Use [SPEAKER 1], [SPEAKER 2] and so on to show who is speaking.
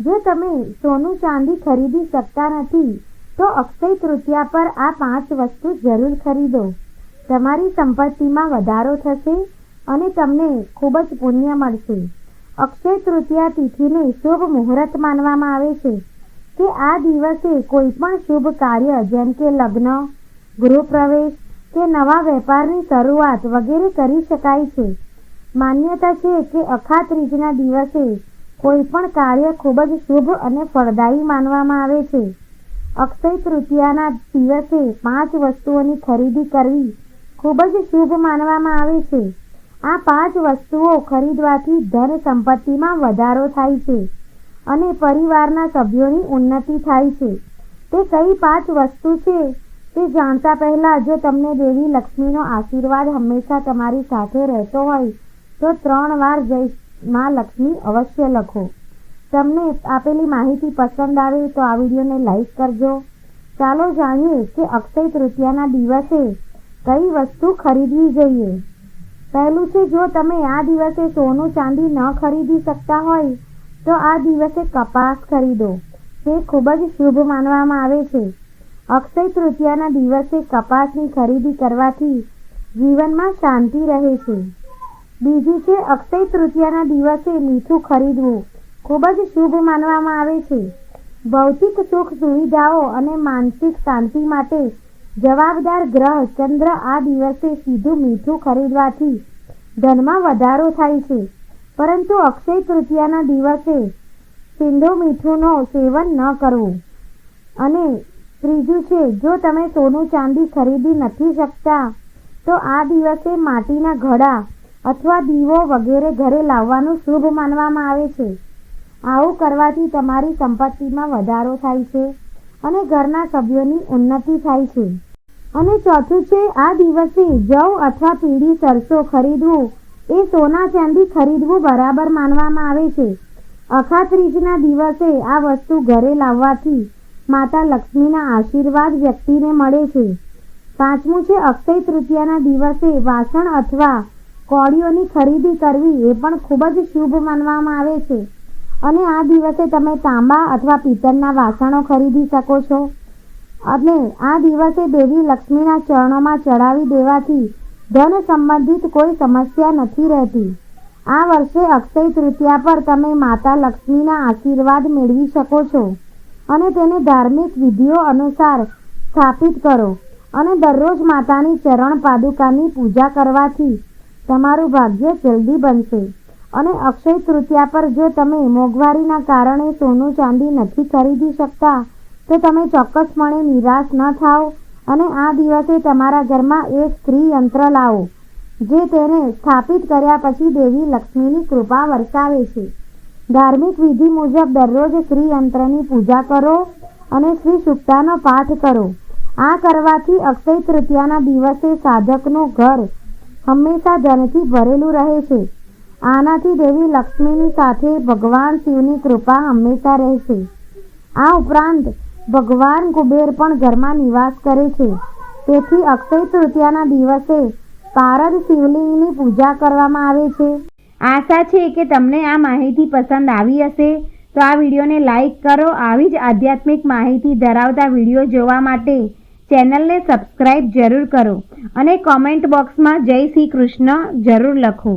[SPEAKER 1] જો તમે સોનું ચાંદી ખરીદી શકતા નથી તો અક્ષય તૃતીયા પર આ 5 વસ્તુ જરૂર ખરીદો. તમારી સંપત્તિમાં વધારો થશે અને તમને ખૂબ જ પુણ્ય મળશે. અક્ષય તૃતીયા તિથિને શુભ મુહૂર્ત માનવામાં આવે છે કે આ દિવસે કોઈ પણ શુભ કાર્ય જેમ કે લગ્ન, ગૃહપ્રવેશ કે નવા વેપારની શરૂઆત વગેરે કરી શકાય છે. માન્યતા છે કે અખા ત્રીજના દિવસે કોઈ પણ કાર્ય ખૂબ જ શુભ અને ફળદાયી માનવામાં આવે છે. અક્ષય તૃતીયાના દિવસે 5 વસ્તુઓની ખરીદી કરવી ખૂબ જ શુભ માનવામાં આવે છે. આ 5 વસ્તુઓ ખરીદવાથી ધન સંપત્તિમાં વધારો થાય છે અને પરિવારના સભ્યોની ઉન્નતિ થાય છે. તે કઈ 5 વસ્તુ છે તે જાણતા પહેલા જો તમને દેવી લક્ષ્મીનો આશીર્વાદ હંમેશા તમારી સાથે રહેતો હોય તો 3 વાર જય માં લક્ષ્મી અવશ્ય લખો. તમને આપેલી માહિતી પસંદ આવે તો આ વિડીયોને લાઈક કરજો. ચાલો જાણીએ કે અક્ષય તૃતીયાના દિવસે કઈ વસ્તુ ખરીદવી જોઈએ. પહેલું છે, જો તમે આ દિવસે સોનું ચાંદી ન ખરીદી શકતા હોય તો આ દિવસે કપાસ ખરીદો. તે ખૂબ જ શુભ માનવામાં આવે છે. અક્ષય તૃતીયાના દિવસે કપાસની ખરીદી કરવાથી જીવનમાં શાંતિ રહે છે. બીજું છે, અક્ષય તૃતીયાના દિવસે મીઠું ખરીદવું ખૂબ જ શુભ માનવામાં આવે છે. ભૌતિક સુખ સુવિધાઓ અને માનસિક શાંતિ માટે જવાબદાર ગ્રહ ચંદ્ર આ દિવસે સીધું મીઠું ખરીદવાથી ધનમાં વધારો થાય છે. પરંતુ અક્ષય તૃતીયાના દિવસે સીધું મીઠુંનું સેવન ન કરવું. અને ત્રીજું છે, જો તમે સોનું ચાંદી ખરીદી નથી શકતા તો આ દિવસે માટીના ઘડા અથવા દીવો વગેરે ઘરે લાવવાનું શુભ માનવામાં આવે છે. આવું કરવાથી તમારી સંપત્તિમાં વધારો થાય છે અને ઘરના સભ્યોની ઉન્નતિ થાય છે. અને ચોથું છે, આ દિવસે જવ અથવા પીળી સરસો ખરીદવું એ સોના ચાંદી ખરીદવું બરાબર માનવામાં આવે છે. અખા ત્રીજના દિવસે આ વસ્તુ ઘરે લાવવાથી માતા લક્ષ્મીના આશીર્વાદ વ્યક્તિને મળે છે. પાંચમું છે, અક્ષય તૃતીયાના દિવસે વાસણ અથવા કોળીઓની ખરીદી કરવી એ પણ ખૂબ જ શુભ માનવામાં આવે છે. અને આ દિવસે તમે તાંબા અથવા પિત્તળના વાસણો ખરીદી શકો છો. અને આ દિવસે દેવી લક્ષ્મીના ચરણોમાં ચડાવી દેવાથી ધન સંબંધિત કોઈ સમસ્યા નથી રહેતી. આ વર્ષે અક્ષય તૃતીયા પર તમે માતા લક્ષ્મીના આશીર્વાદ મેળવી શકો છો અને તેને ધાર્મિક વિધિઓ અનુસાર સ્થાપિત કરો. અને દરરોજ માતાની ચરણ પાદુકાની પૂજા કરવાથી તમારું ભાગ્ય જલ્દી બનશે. અને અક્ષય તૃતીયા પર જો તમે મોંઘવારીના કારણે સોનું ચાંદી નથી ખરીદી શકતા તો તમે ચોક્કસપણે નિરાશ ન થાઓ અને આ દિવસે તમારા ઘરમાં એક શ્રી યંત્ર લાવો જે તેને સ્થાપિત કર્યા પછી દેવી લક્ષ્મીની કૃપા વરસાવે છે. ધાર્મિક વિધિ મુજબ દરરોજ શ્રી યંત્રની પૂજા કરો અને શ્રી સૂક્તનો પાઠ કરો. આ કરવાથી અક્ષય તૃતીયાના દિવસે સાધકનું ઘર હંમેશા ધનથી ભરેલું રહે છે. આનાથી દેવી લક્ષ્મીની સાથે ભગવાન શિવની કૃપા હંમેશા રહેશે. આ ઉપરાંત ભગવાન કુબેર પણ ઘરમાં નિવાસ કરે છે. તેથી અક્ષય તૃતીયાના દિવસે પારદ શિવલિંગની પૂજા કરવામાં આવે છે. આશા છે કે તમને આ માહિતી પસંદ આવી હશે. તો આ વિડીયોને લાઈક કરો. આવી જ આધ્યાત્મિક માહિતી ધરાવતા વિડીયો જોવા માટે ચેનલને સબસ્ક્રાઈબ જરૂર કરો અને કોમેન્ટ બોક્સમાં જય શ્રી કૃષ્ણ જરૂર લખો.